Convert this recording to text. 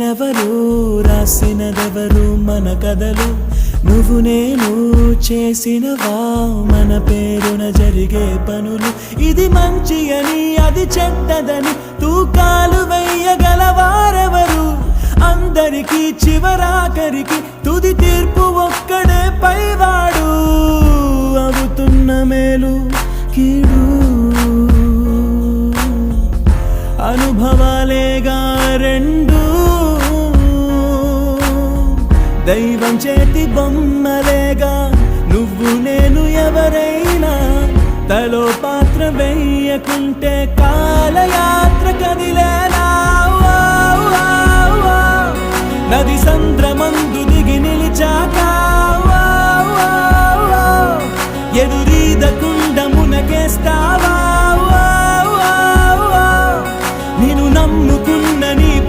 ఎవరు రాసినదెవరు మన కథలు నువ్వు నేను చేసినవా మన పేరున జరిగే పనులు ఇది మంచి అని అది చెడ్డదని తూకాలు వెయ్యగలవారెవరు అందరికీ చివరాఖరికి తుది తీర్పు ఒక్కడే పైవాడు అవుతున్న మేలు కీడు అనుభవాలేగా రెండు దైవం చేతి బొమ్మలేగా నువ్వు నేను ఎవరైనా తలో పాత్ర వేయకుంటే కాలయాత్ర కదిలేలా నది సంద్ర